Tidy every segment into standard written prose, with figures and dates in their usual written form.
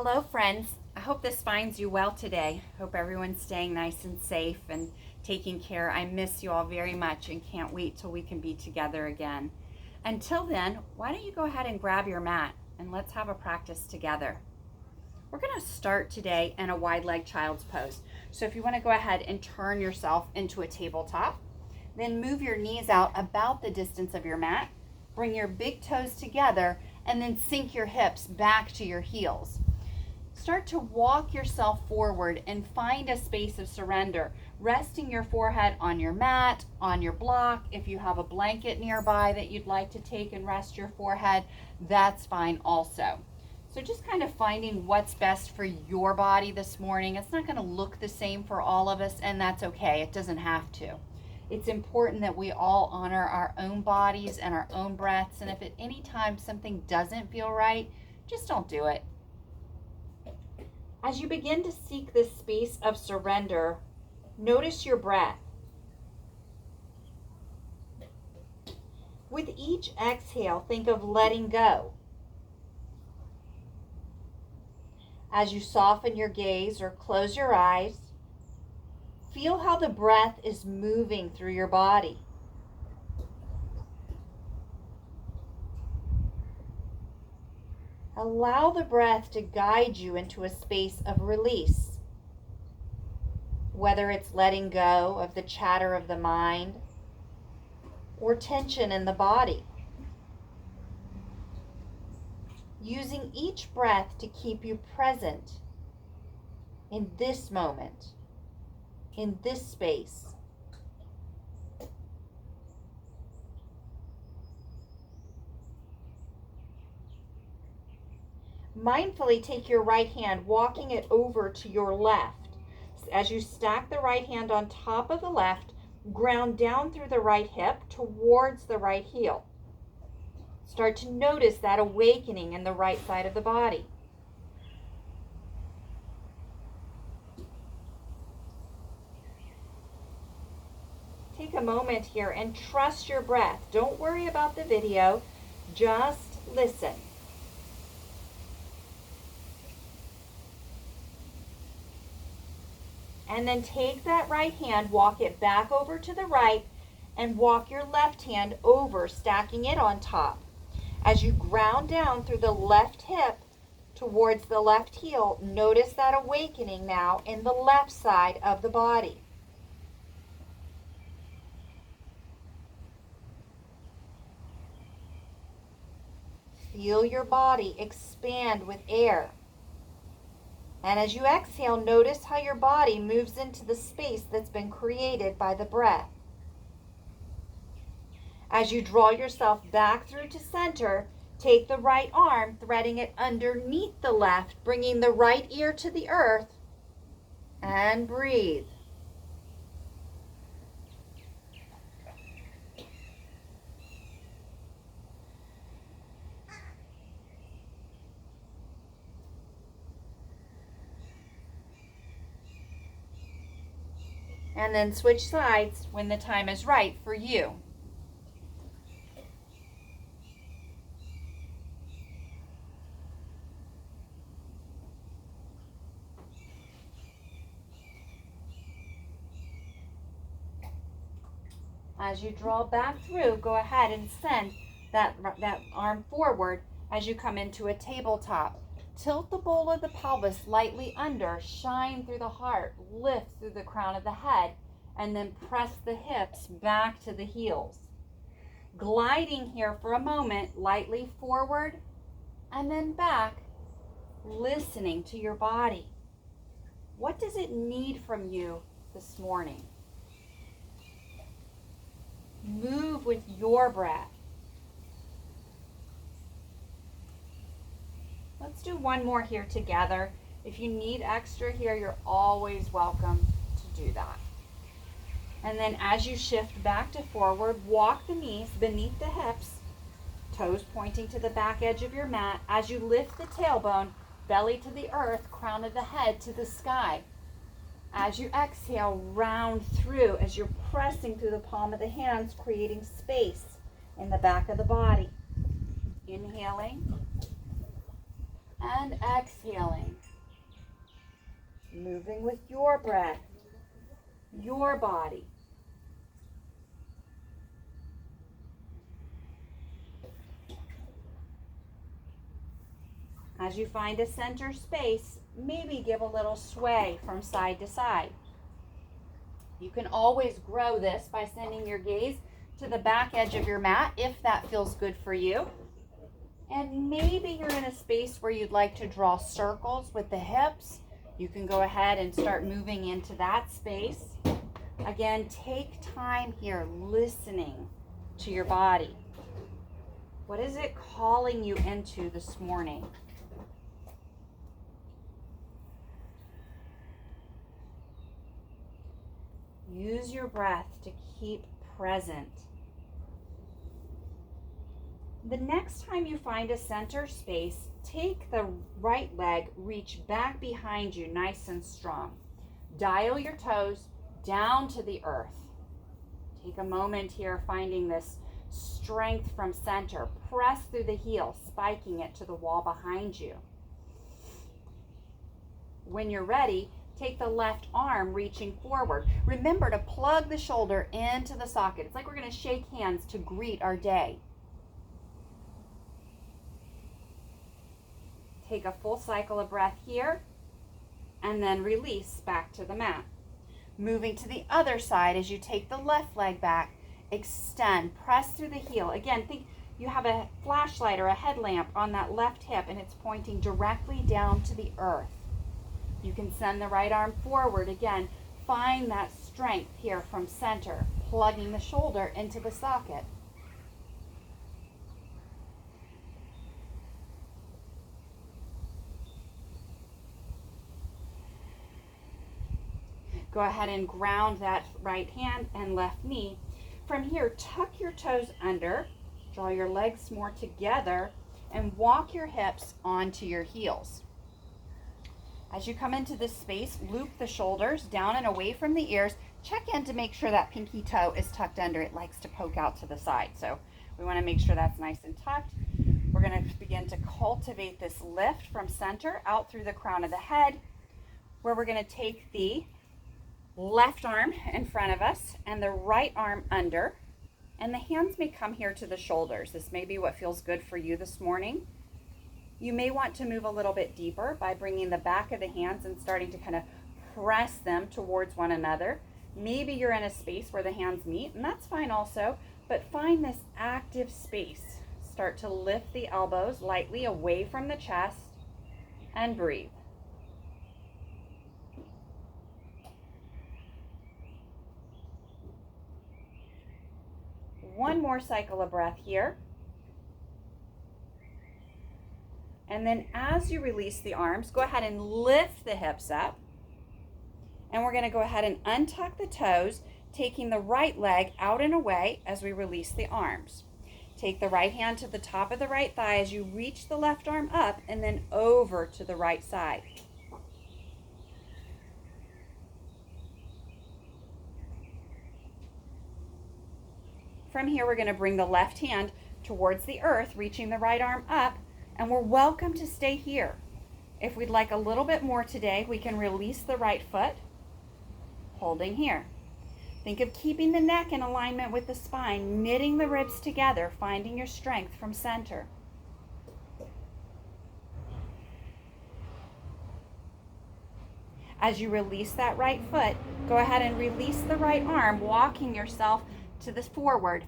Hello friends, I hope this finds you well today. Hope everyone's staying nice and safe and taking care. I miss you all very much and can't wait till we can be together again. Until then, why don't you go ahead and grab your mat and let's have a practice together. We're going to start today in a wide leg child's pose. So if you want to go ahead and turn yourself into a tabletop, then move your knees out about the distance of your mat, bring your big toes together, and then sink your hips back to your heels. Start to walk yourself forward and find a space of surrender, resting your forehead on your mat, on your block. If you have a blanket nearby that you'd like to take and rest your forehead, that's fine also. So just kind of finding what's best for your body this morning. It's not going to look the same for all of us, and that's okay. It doesn't have to. It's important that we all honor our own bodies and our own breaths, and if at any time something doesn't feel right, just don't do it. As you begin to seek this space of surrender, notice your breath. With each exhale, think of letting go. As you soften your gaze or close your eyes, feel how the breath is moving through your body. Allow the breath to guide you into a space of release, whether it's letting go of the chatter of the mind or tension in the body. Using each breath to keep you present in this moment, in this space. Mindfully take your right hand, walking it over to your left. As you stack the right hand on top of the left, ground down through the right hip towards the right heel. Start to notice that awakening in the right side of the body. Take a moment here and trust your breath. Don't worry about the video, just listen. And then take that right hand, walk it back over to the right, and walk your left hand over, stacking it on top. As you ground down through the left hip towards the left heel, notice that awakening now in the left side of the body. Feel your body expand with air. And as you exhale, notice how your body moves into the space that's been created by the breath. As you draw yourself back through to center, take the right arm, threading it underneath the left, bringing the right ear to the earth, and breathe. And then switch sides when the time is right for you. As you draw back through, go ahead and send that arm forward as you come into a tabletop. Tilt the bowl of the pelvis lightly under, shine through the heart, lift through the crown of the head, and then press the hips back to the heels. Gliding here for a moment, lightly forward and then back, listening to your body. What does it need from you this morning? Move with your breath. Let's do one more here together. If you need extra here, you're always welcome to do that. And then as you shift back to forward, walk the knees beneath the hips, toes pointing to the back edge of your mat. As you lift the tailbone, belly to the earth, crown of the head to the sky. As you exhale, round through as you're pressing through the palm of the hands, creating space in the back of the body. Inhaling And exhaling. Moving with your breath, your body. As you find a center space, maybe give a little sway from side to side. You can always grow this by sending your gaze to the back edge of your mat if that feels good for you. And maybe you're in a space where you'd like to draw circles with the hips. You can go ahead and start moving into that space. Again, take time here listening to your body. What is it calling you into this morning? Use your breath to keep present. The next time you find a center space, take the right leg, reach back behind you nice and strong. Dial your toes down to the earth. Take a moment here finding this strength from center. Press through the heel, spiking it to the wall behind you. When you're ready, take the left arm reaching forward. Remember to plug the shoulder into the socket. It's like we're going to shake hands to greet our day. Take a full cycle of breath here, and then release back to the mat. Moving to the other side as you take the left leg back, extend, press through the heel. Again, think you have a flashlight or a headlamp on that left hip and it's pointing directly down to the earth. You can send the right arm forward. Again, find that strength here from center, plugging the shoulder into the socket. Go ahead and ground that right hand and left knee. From here, tuck your toes under, draw your legs more together, and walk your hips onto your heels. As you come into this space, loop the shoulders down and away from the ears. Check in to make sure that pinky toe is tucked under. It likes to poke out to the side, so we want to make sure that's nice and tucked. We're going to begin to cultivate this lift from center out through the crown of the head, where we're going to take the left arm in front of us and the right arm under, and the hands may come here to the shoulders. This may be what feels good for you this morning. You may want to move a little bit deeper by bringing the back of the hands and starting to kind of press them towards one another. Maybe you're in a space where the hands meet, and that's fine also, but find this active space. Start to lift the elbows lightly away from the chest and breathe. One more cycle of breath here. And then as you release the arms, go ahead and lift the hips up. And we're going to go ahead and untuck the toes, taking the right leg out and away as we release the arms. Take the right hand to the top of the right thigh as you reach the left arm up and then over to the right side. From here, we're going to bring the left hand towards the earth, reaching the right arm up, and we're welcome to stay here. If we'd like a little bit more today, we can release the right foot, holding here. Think of keeping the neck in alignment with the spine, knitting the ribs together, finding your strength from center. As you release that right foot, go ahead and release the right arm, walking yourself to the forward.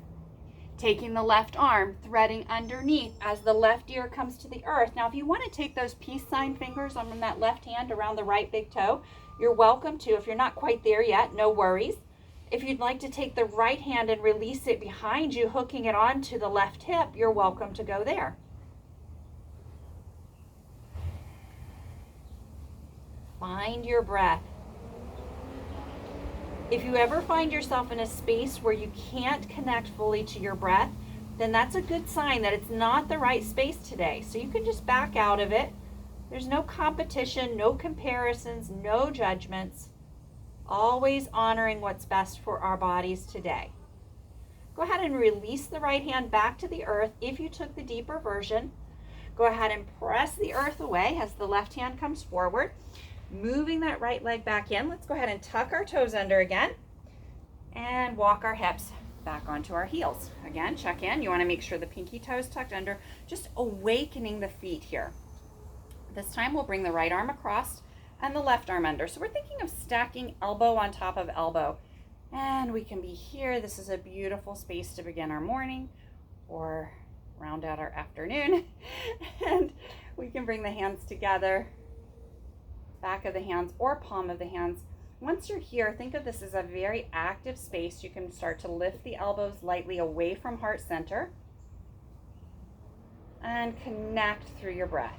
Taking the left arm, threading underneath as the left ear comes to the earth. Now, if you want to take those peace sign fingers on that left hand around the right big toe, you're welcome to. If you're not quite there yet, no worries. If you'd like to take the right hand and release it behind you, hooking it onto the left hip, you're welcome to go there. Find your breath. If you ever find yourself in a space where you can't connect fully to your breath, then that's a good sign that it's not the right space today. So you can just back out of it. There's no competition, no comparisons, no judgments. Always honoring what's best for our bodies today. Go ahead and release the right hand back to the earth if you took the deeper version. Go ahead and press the earth away as the left hand comes forward. Moving that right leg back in. Let's go ahead and tuck our toes under again and walk our hips back onto our heels. Again, check in. You want to make sure the pinky toe is tucked under, just awakening the feet here. This time we'll bring the right arm across and the left arm under. So we're thinking of stacking elbow on top of elbow. And we can be here. This is a beautiful space to begin our morning or round out our afternoon. And we can bring the hands together, back of the hands or palm of the hands. Once you're here, think of this as a very active space. You can start to lift the elbows lightly away from heart center and connect through your breath.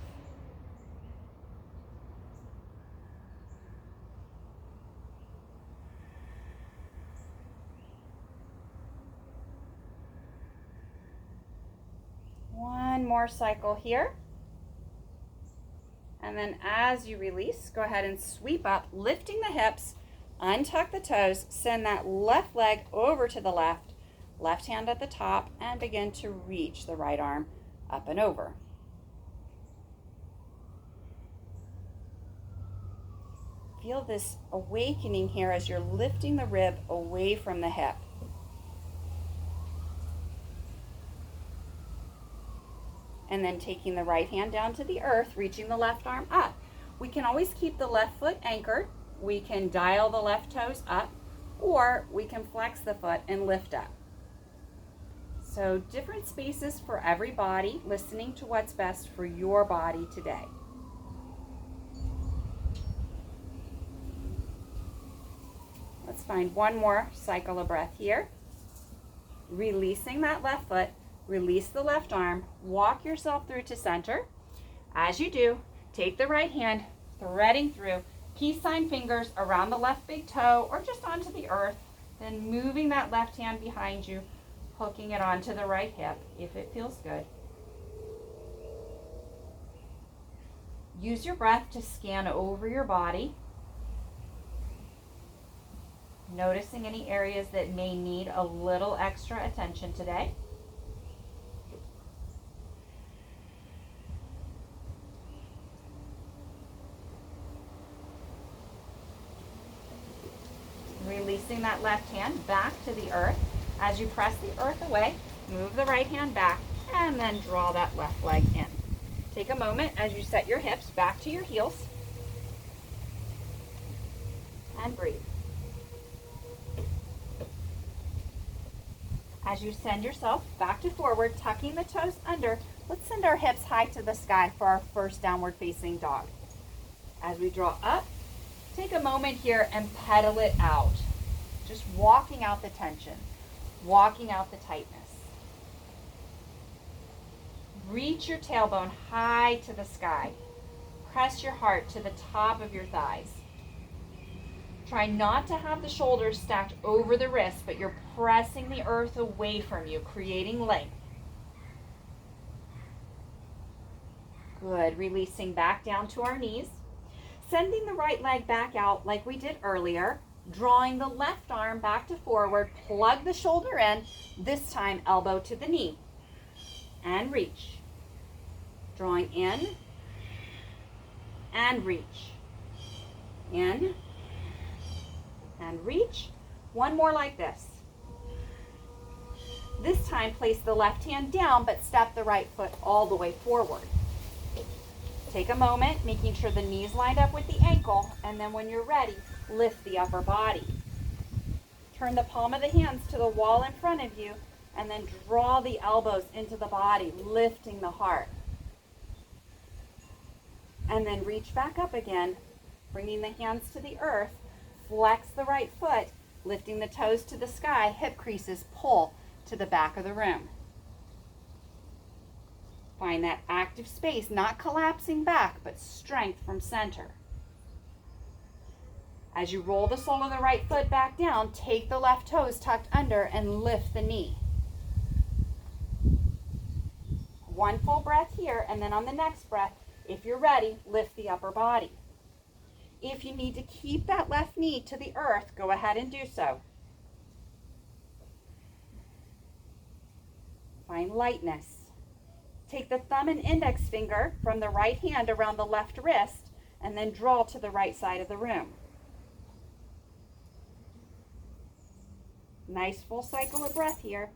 One more cycle here. And then as you release, go ahead and sweep up, lifting the hips, untuck the toes, send that left leg over to the left hand at the top, and begin to reach the right arm up and over. Feel this awakening here as you're lifting the rib away from the hip. And then taking the right hand down to the earth, reaching the left arm up. We can always keep the left foot anchored. We can dial the left toes up, or we can flex the foot and lift up. So different spaces for every body, listening to what's best for your body today. Let's find one more cycle of breath here. Releasing that left foot. Release the left arm, walk yourself through to center. As you do, take the right hand, threading through, peace sign fingers around the left big toe or just onto the earth, then moving that left hand behind you, hooking it onto the right hip if it feels good. Use your breath to scan over your body, noticing any areas that may need a little extra attention today. Releasing that left hand back to the earth. As you press the earth away, move the right hand back and then draw that left leg in. Take a moment as you set your hips back to your heels and breathe. As you send yourself back to forward, tucking the toes under, let's send our hips high to the sky for our first downward facing dog. As we draw up, take a moment here and pedal it out. Just walking out the tension, walking out the tightness. Reach your tailbone high to the sky. Press your heart to the top of your thighs. Try not to have the shoulders stacked over the wrists, but you're pressing the earth away from you, creating length. Good. Releasing back down to our knees. Sending the right leg back out like we did earlier, drawing the left arm back to forward, plug the shoulder in, this time elbow to the knee, and reach. Drawing in, and reach. In, and reach. One more like this. This time place the left hand down, but step the right foot all the way forward. Take a moment, making sure the knees lined up with the ankle, and then when you're ready, lift the upper body. Turn the palm of the hands to the wall in front of you, and then draw the elbows into the body, lifting the heart. And then reach back up again, bringing the hands to the earth, flex the right foot, lifting the toes to the sky, hip creases pull to the back of the room. Find that active space, not collapsing back, but strength from center. As you roll the sole of the right foot back down, take the left toes tucked under and lift the knee. One full breath here, and then on the next breath, if you're ready, lift the upper body. If you need to keep that left knee to the earth, go ahead and do so. Find lightness. Take the thumb and index finger from the right hand around the left wrist and then draw to the right side of the room. Nice full cycle of breath here.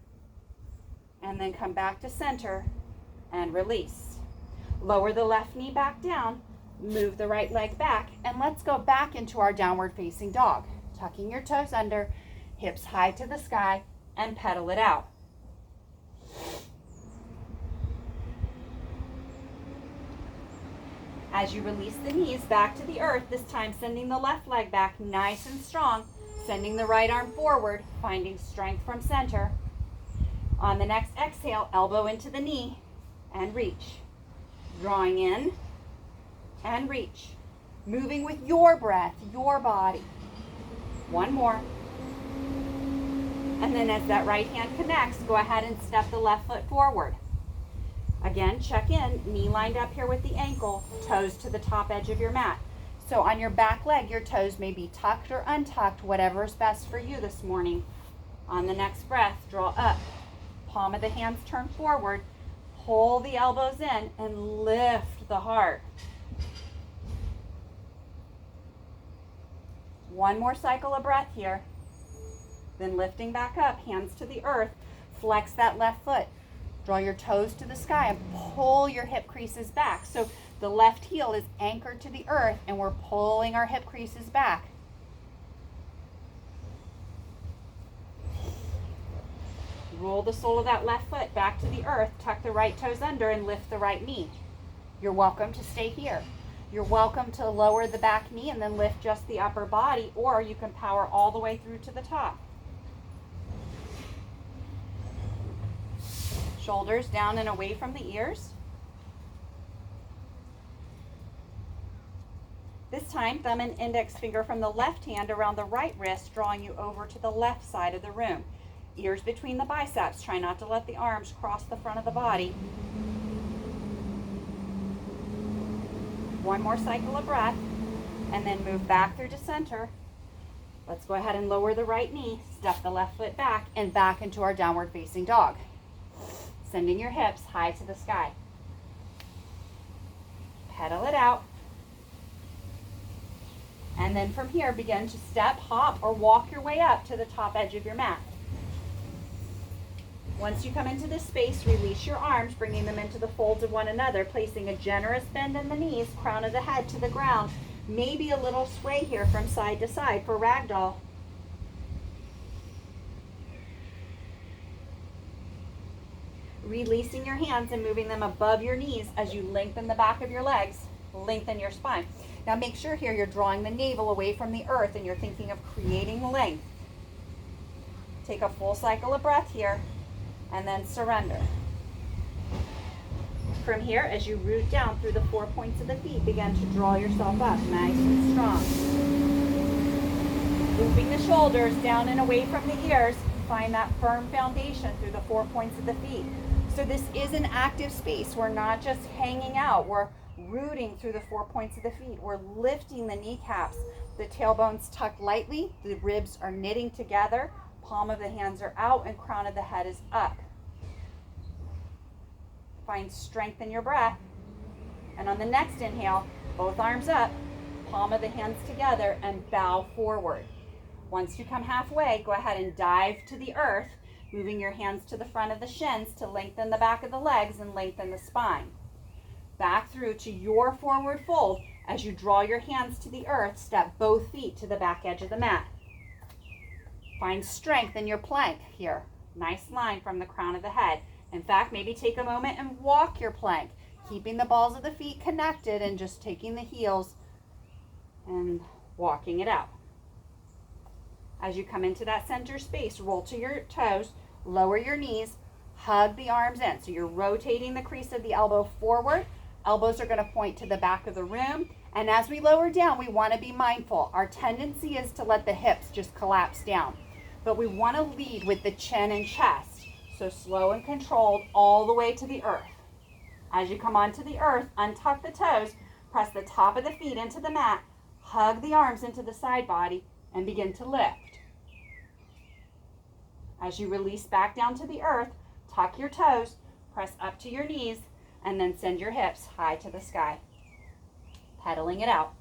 And then come back to center and release. Lower the left knee back down, move the right leg back, and let's go back into our downward facing dog. Tucking your toes under, hips high to the sky, and pedal it out. As you release the knees back to the earth, this time sending the left leg back nice and strong, sending the right arm forward, finding strength from center. On the next exhale, elbow into the knee and reach. Drawing in and reach. Moving with your breath, your body. One more. And then as that right hand connects, go ahead and step the left foot forward. Again, check in, knee lined up here with the ankle, toes to the top edge of your mat. So on your back leg, your toes may be tucked or untucked, whatever is best for you this morning. On the next breath, draw up. Palm of the hands turn forward. Pull the elbows in and lift the heart. One more cycle of breath here. Then lifting back up, hands to the earth. Flex that left foot. Draw your toes to the sky and pull your hip creases back. So the left heel is anchored to the earth and we're pulling our hip creases back. Roll the sole of that left foot back to the earth, tuck the right toes under and lift the right knee. You're welcome to stay here. You're welcome to lower the back knee and then lift just the upper body, or you can power all the way through to the top. Shoulders down and away from the ears. This time, thumb and index finger from the left hand around the right wrist, drawing you over to the left side of the room. Ears between the biceps. Try not to let the arms cross the front of the body. One more cycle of breath, and then move back through to center. Let's go ahead and lower the right knee, step the left foot back, and back into our downward facing dog. Sending your hips high to the sky. Pedal it out. And then from here, begin to step, hop, or walk your way up to the top edge of your mat. Once you come into this space, release your arms, bringing them into the folds of one another, placing a generous bend in the knees, crown of the head to the ground. Maybe a little sway here from side to side for ragdoll. Releasing your hands and moving them above your knees as you lengthen the back of your legs, lengthen your spine. Now make sure here you're drawing the navel away from the earth and you're thinking of creating length. Take a full cycle of breath here and then surrender. From here, as you root down through the 4 points of the feet, begin to draw yourself up nice and strong. Looping the shoulders down and away from the ears. Find that firm foundation through the 4 points of the feet. So this is an active space. We're not just hanging out. We're rooting through the 4 points of the feet. We're lifting the kneecaps. The tailbone's tucked lightly. The ribs are knitting together. Palm of the hands are out and crown of the head is up. Find strength in your breath. And on the next inhale, both arms up, palm of the hands together, and bow forward. Once you come halfway, go ahead and dive to the earth, moving your hands to the front of the shins to lengthen the back of the legs and lengthen the spine. Back through to your forward fold. As you draw your hands to the earth, step both feet to the back edge of the mat. Find strength in your plank here. Nice line from the crown of the head. In fact, maybe take a moment and walk your plank, keeping the balls of the feet connected and just taking the heels and walking it out. As you come into that center space, roll to your toes, lower your knees, hug the arms in. So you're rotating the crease of the elbow forward. Elbows are going to point to the back of the room. And as we lower down, we want to be mindful. Our tendency is to let the hips just collapse down. But we want to lead with the chin and chest. So slow and controlled all the way to the earth. As you come onto the earth, untuck the toes, press the top of the feet into the mat, hug the arms into the side body, and begin to lift. As you release back down to the earth, tuck your toes, press up to your knees, and then send your hips high to the sky, pedaling it out.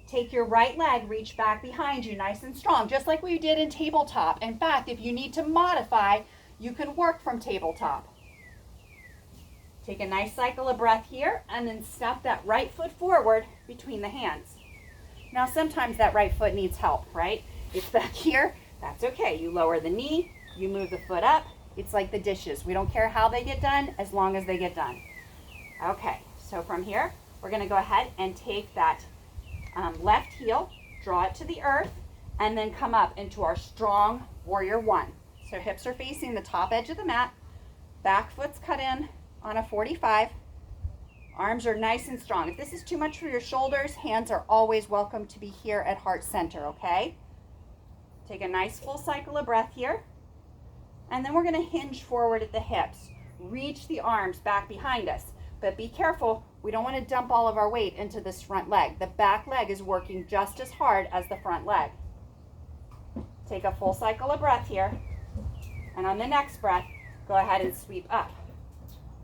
Take your right leg, reach back behind you, nice and strong, just like we did in tabletop. In fact, if you need to modify, you can work from tabletop. Take a nice cycle of breath here, and then step that right foot forward between the hands. Now, sometimes that right foot needs help, right? It's back here, that's okay. You lower the knee, you move the foot up. It's like the dishes. We don't care how they get done, as long as they get done. Okay, so from here, we're gonna go ahead and take that left heel, draw it to the earth, and then come up into our strong warrior one. So hips are facing the top edge of the mat, back foot's cut in on a 45, arms are nice and strong. If this is too much for your shoulders, hands are always welcome to be here at heart center, okay? Take a nice full cycle of breath here, and then we're gonna hinge forward at the hips. Reach the arms back behind us, but be careful, we don't wanna dump all of our weight into this front leg. The back leg is working just as hard as the front leg. Take a full cycle of breath here, and on the next breath, go ahead and sweep up.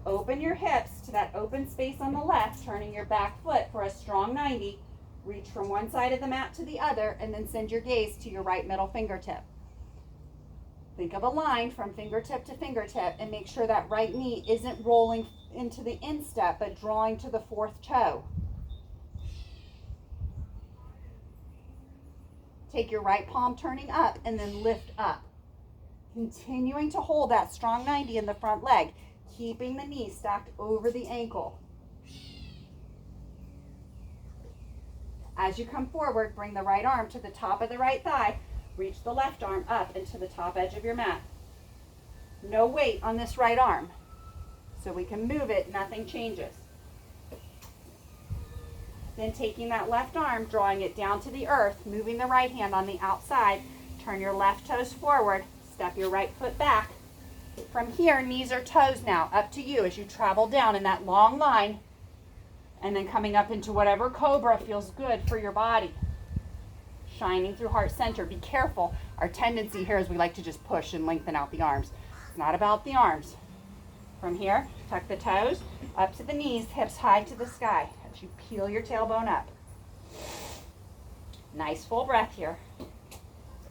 Open your hips to that open space on the left, turning your back foot for a strong 90. Reach from one side of the mat to the other, and then send your gaze to your right middle fingertip. Think of a line from fingertip to fingertip, and make sure that right knee isn't rolling into the instep, but drawing to the fourth toe. Take your right palm turning up, and then lift up. Continuing to hold that strong 90 in the front leg, keeping the knee stacked over the ankle. As you come forward, bring the right arm to the top of the right thigh. Reach the left arm up into the top edge of your mat. No weight on this right arm, so we can move it, nothing changes. Then taking that left arm, drawing it down to the earth, moving the right hand on the outside, turn your left toes forward, step your right foot back. From here, knees or toes now, up to you as you travel down in that long line, and then coming up into whatever cobra feels good for your body. Shining through heart center. Be careful. Our tendency here is we like to just push and lengthen out the arms. It's not about the arms. From here, tuck the toes, up to the knees, hips high to the sky as you peel your tailbone up. Nice full breath here.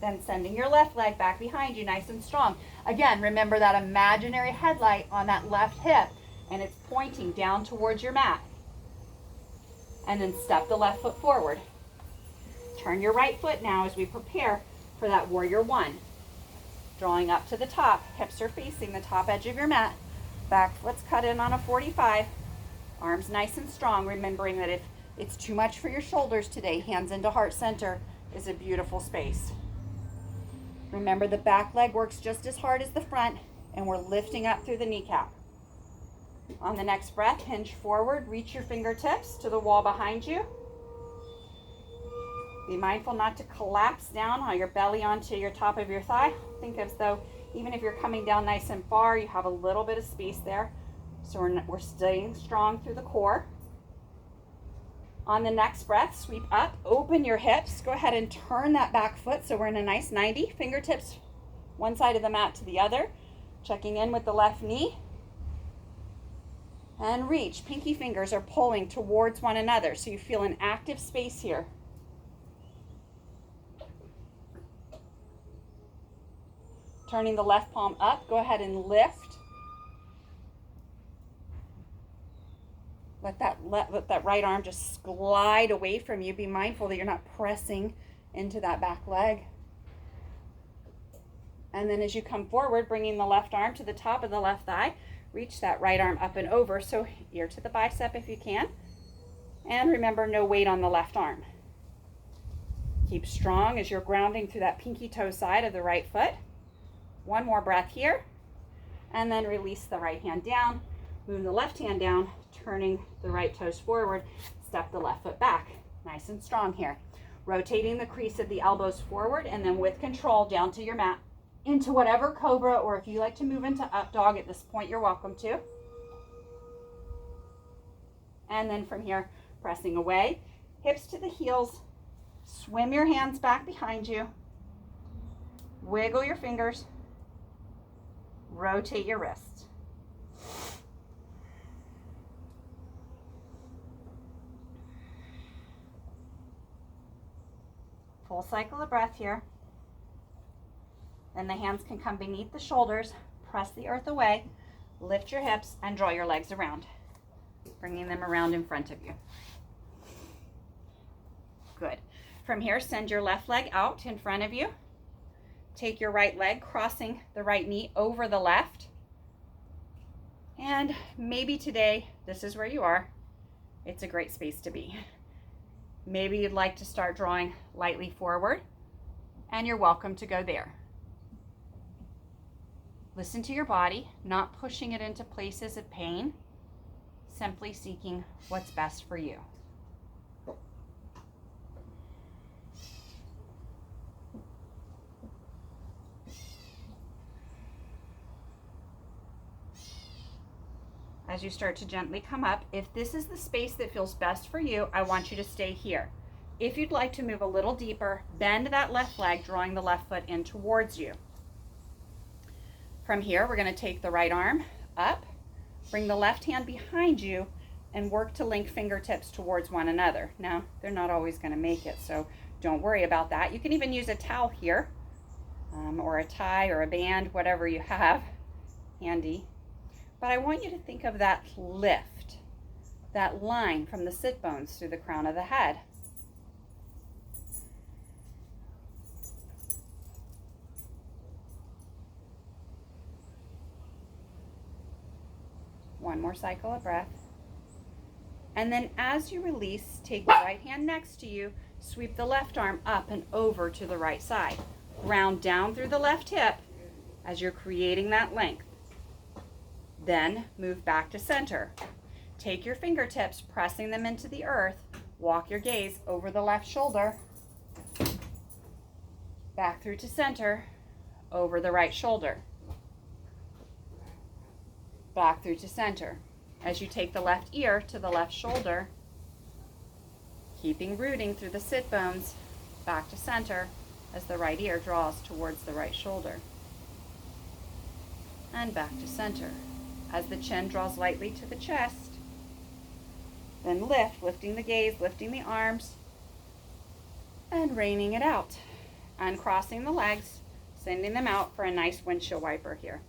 Then sending your left leg back behind you, nice and strong. Again, remember that imaginary headlight on that left hip, and it's pointing down towards your mat. And then step the left foot forward. Turn your right foot now as we prepare for that warrior one. Drawing up to the top, hips are facing the top edge of your mat. Back foot's cut in on a 45. Arms nice and strong, remembering that if it's too much for your shoulders today, hands into heart center is a beautiful space. Remember, the back leg works just as hard as the front, and we're lifting up through the kneecap. On the next breath, hinge forward, reach your fingertips to the wall behind you. Be mindful not to collapse down on your belly onto your top of your thigh. Think as though even if you're coming down nice and far, you have a little bit of space there. So we're staying strong through the core. On the next breath, sweep up, open your hips. Go ahead and turn that back foot so we're in a nice 90. Fingertips one side of the mat to the other. Checking in with the left knee. And reach. Pinky fingers are pulling towards one another, so you feel an active space here. Turning the left palm up, go ahead and lift. Let that right arm just glide away from you. Be mindful that you're not pressing into that back leg. And then as you come forward, bringing the left arm to the top of the left thigh, reach that right arm up and over, so ear to the bicep if you can. And remember, no weight on the left arm. Keep strong as you're grounding through that pinky toe side of the right foot. One more breath here. And then release the right hand down. Move the left hand down, turning the right toes forward. Step the left foot back. Nice and strong here. Rotating the crease of the elbows forward, and then with control down to your mat. Into whatever cobra, or if you like to move into up dog at this point, you're welcome to. And then from here, pressing away, hips to the heels, swim your hands back behind you, wiggle your fingers, rotate your wrists. Full cycle of breath here. Then the hands can come beneath the shoulders, press the earth away, lift your hips, and draw your legs around, bringing them around in front of you. Good. From here, send your left leg out in front of you. Take your right leg, crossing the right knee over the left. And maybe today, this is where you are. It's a great space to be. Maybe you'd like to start drawing lightly forward, and you're welcome to go there. Listen to your body, not pushing it into places of pain, simply seeking what's best for you. As you start to gently come up, if this is the space that feels best for you, I want you to stay here. If you'd like to move a little deeper, bend that left leg, drawing the left foot in towards you. From here, we're going to take the right arm up, bring the left hand behind you, and work to link fingertips towards one another. Now, they're not always going to make it, so don't worry about that. You can even use a towel here, or a tie or a band, whatever you have handy. But I want you to think of that lift, that line from the sit bones through the crown of the head. One more cycle of breath. And then as you release, take the right hand next to you, sweep the left arm up and over to the right side. Ground down through the left hip as you're creating that length. Then move back to center. Take your fingertips, pressing them into the earth. Walk your gaze over the left shoulder. Back through to center, over the right shoulder. Back through to center. As you take the left ear to the left shoulder, keeping rooting through the sit bones, back to center as the right ear draws towards the right shoulder. And back to center as the chin draws lightly to the chest. Then lift, lifting the gaze, lifting the arms, and raining it out. Uncrossing the legs, sending them out for a nice windshield wiper here.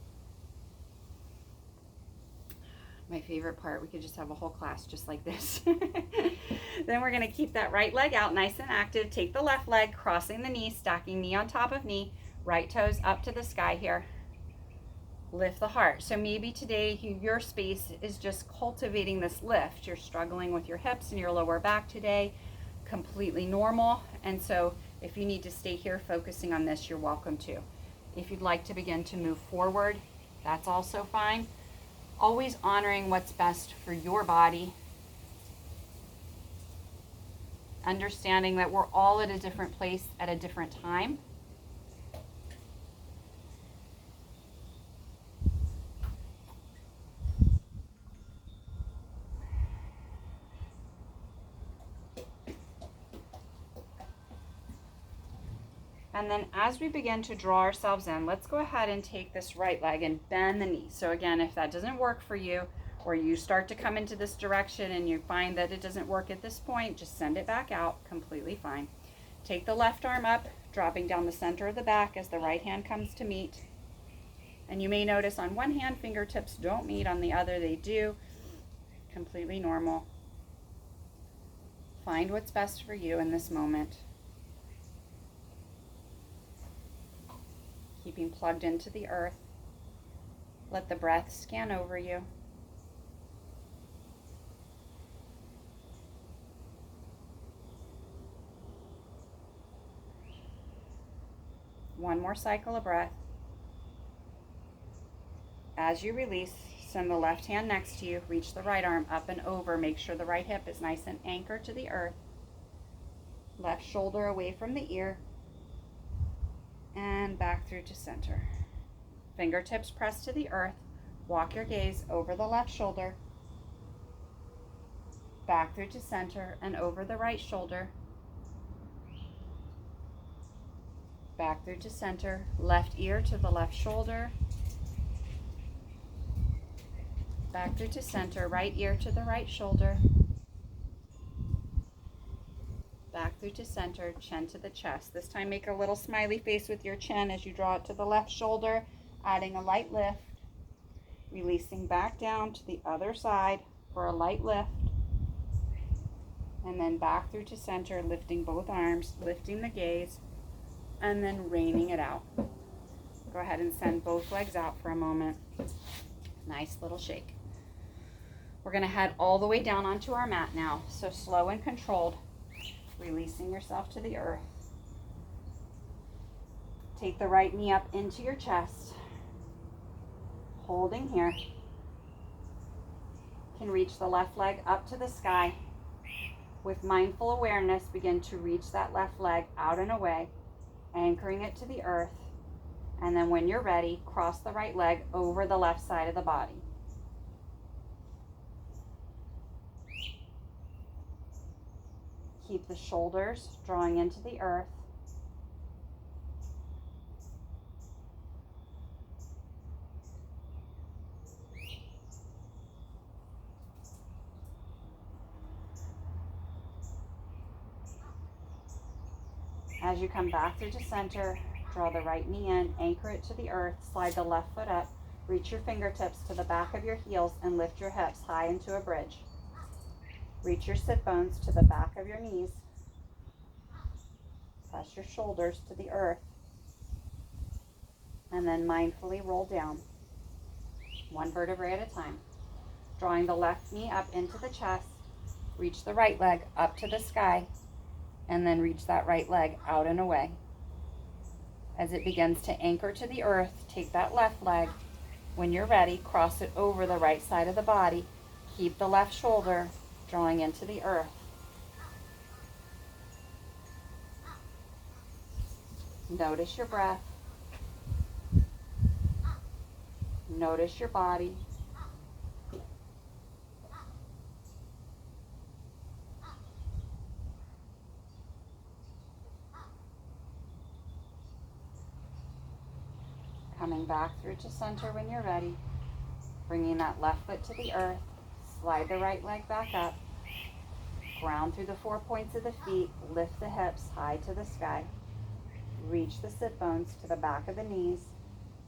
My favorite part, we could just have a whole class just like this. Then we're going to keep that right leg out nice and active. Take the left leg, crossing the knee, stacking knee on top of knee, right toes up to the sky here. Lift the heart. So maybe today your space is just cultivating this lift. You're struggling with your hips and your lower back today. Completely normal. And so if you need to stay here focusing on this, you're welcome to. If you'd like to begin to move forward, that's also fine. Always honoring what's best for your body. Understanding that we're all at a different place at a different time. And then as we begin to draw ourselves in, let's go ahead and take this right leg and bend the knee. So again, if that doesn't work for you, or you start to come into this direction and you find that it doesn't work at this point, just send it back out, completely fine. Take the left arm up, dropping down the center of the back as the right hand comes to meet. And you may notice on one hand, fingertips don't meet, on the other they do. Completely normal. Find what's best for you in this moment. Keeping plugged into the earth. Let the breath scan over you. One more cycle of breath. As you release, send the left hand next to you, reach the right arm up and over. Make sure the right hip is nice and anchored to the earth. Left shoulder away from the ear. And back through to center. Fingertips pressed to the earth. Walk your gaze over the left shoulder. Back through to center and over the right shoulder. Back through to center. Left ear to the left shoulder. Back through to center. Right ear to the right shoulder. Back through to center, chin to the chest. This time make a little smiley face with your chin as you draw it to the left shoulder, adding a light lift, releasing back down to the other side for a light lift, and then back through to center, lifting both arms, lifting the gaze, and then reining it out. Go ahead and send both legs out for a moment. Nice little shake. We're going to head all the way down onto our mat now. So slow and controlled, releasing yourself to the earth. Take the right knee up into your chest, holding here. Can reach the left leg up to the sky. With mindful awareness, begin to reach that left leg out and away, anchoring it to the earth. And then when you're ready, cross the right leg over the left side of the body. Keep the shoulders drawing into the earth. As you come back through to center, draw the right knee in, anchor it to the earth, slide the left foot up, reach your fingertips to the back of your heels and lift your hips high into a bridge. Reach your sit bones to the back of your knees. Press your shoulders to the earth. And then mindfully roll down, one vertebrae at a time. Drawing the left knee up into the chest, reach the right leg up to the sky, and then reach that right leg out and away. As it begins to anchor to the earth, take that left leg. When you're ready, cross it over the right side of the body. Keep the left shoulder drawing into the earth. Notice your breath. Notice your body. Coming back through to center when you're ready. Bringing that left foot to the earth. Slide the right leg back up. Ground through the 4 points of the feet. Lift the hips high to the sky. Reach the sit bones to the back of the knees.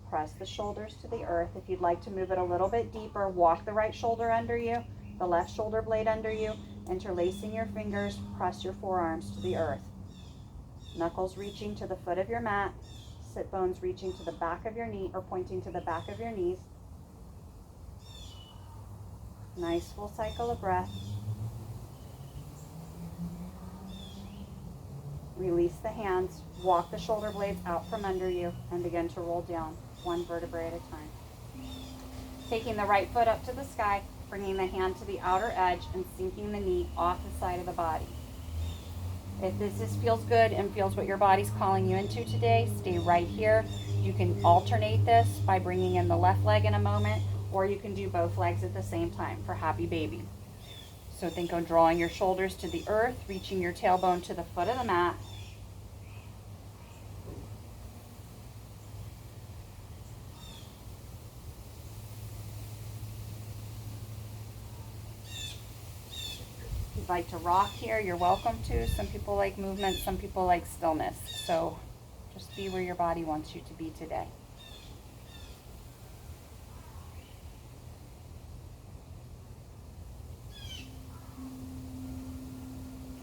Press the shoulders to the earth. If you'd like to move it a little bit deeper, walk the right shoulder under you, the left shoulder blade under you, interlacing your fingers, press your forearms to the earth. Knuckles reaching to the foot of your mat, sit bones reaching to the back of your knee or pointing to the back of your knees. Nice full cycle of breath. Release the hands, walk the shoulder blades out from under you, and begin to roll down, one vertebrae at a time. Taking the right foot up to the sky, bringing the hand to the outer edge and sinking the knee off the side of the body. If this feels good and feels what your body's calling you into today, stay right here. You can alternate this by bringing in the left leg in a moment, or you can do both legs at the same time for happy baby. So think of drawing your shoulders to the earth, reaching your tailbone to the foot of the mat. If you'd like to rock here, you're welcome to. Some people like movement, some people like stillness. So just be where your body wants you to be today.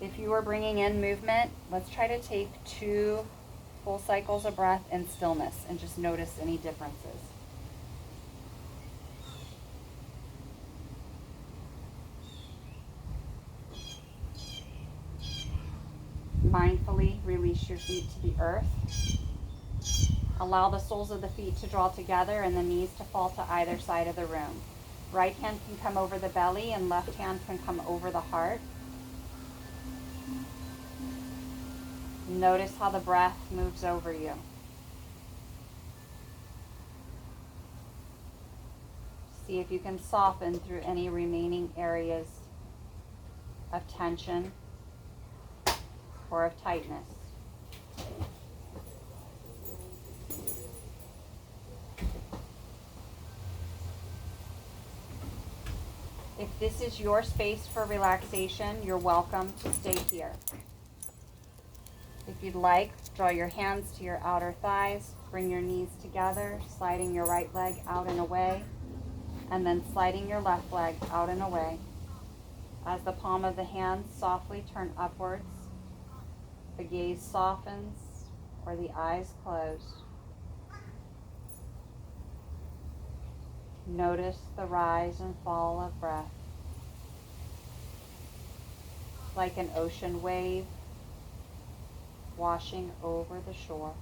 If you are bringing in movement, let's try to take 2 full cycles of breath in stillness and just notice any differences. Mindfully release your feet to the earth. Allow the soles of the feet to draw together and the knees to fall to either side of the room. Right hand can come over the belly and left hand can come over the heart. Notice how the breath moves over you. See if you can soften through any remaining areas of tension or of tightness. If this is your space for relaxation, you're welcome to stay here. If you'd like, draw your hands to your outer thighs, bring your knees together, sliding your right leg out and away, and then sliding your left leg out and away. As the palm of the hand softly turn upwards, the gaze softens or the eyes close. Notice the rise and fall of breath, like an ocean wave washing over the shore.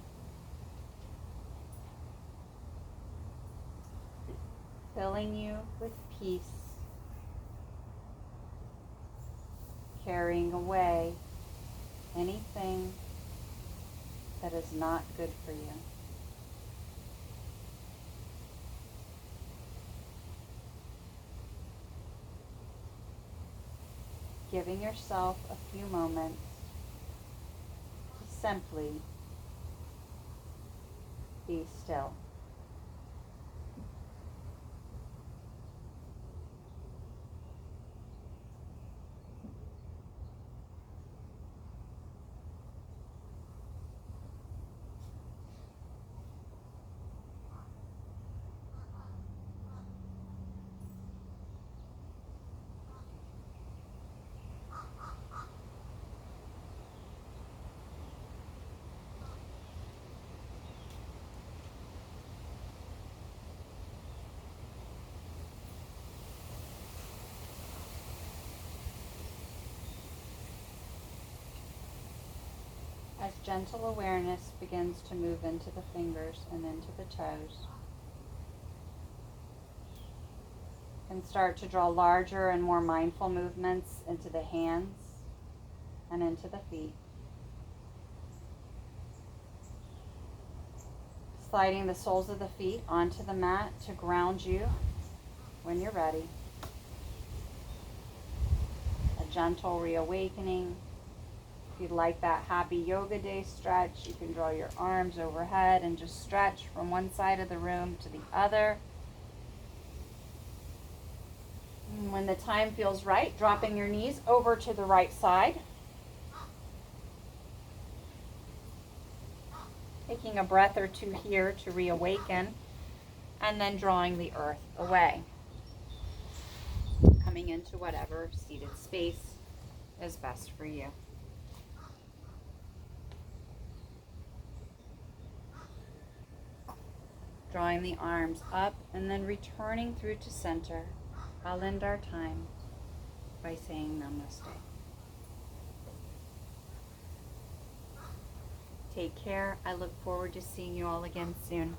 Filling you with peace, carrying away anything that is not good for you. Giving yourself a few moments to simply be still. As gentle awareness begins to move into the fingers and into the toes, and start to draw larger and more mindful movements into the hands and into the feet. Sliding the soles of the feet onto the mat to ground you when you're ready. A gentle reawakening. If you'd like that happy yoga day stretch, you can draw your arms overhead and just stretch from one side of the room to the other. And when the time feels right, dropping your knees over to the right side. Taking a breath or two here to reawaken, and then drawing the earth away. Coming into whatever seated space is best for you. Drawing the arms up and then returning through to center. I'll end our time by saying namaste. Take care. I look forward to seeing you all again soon.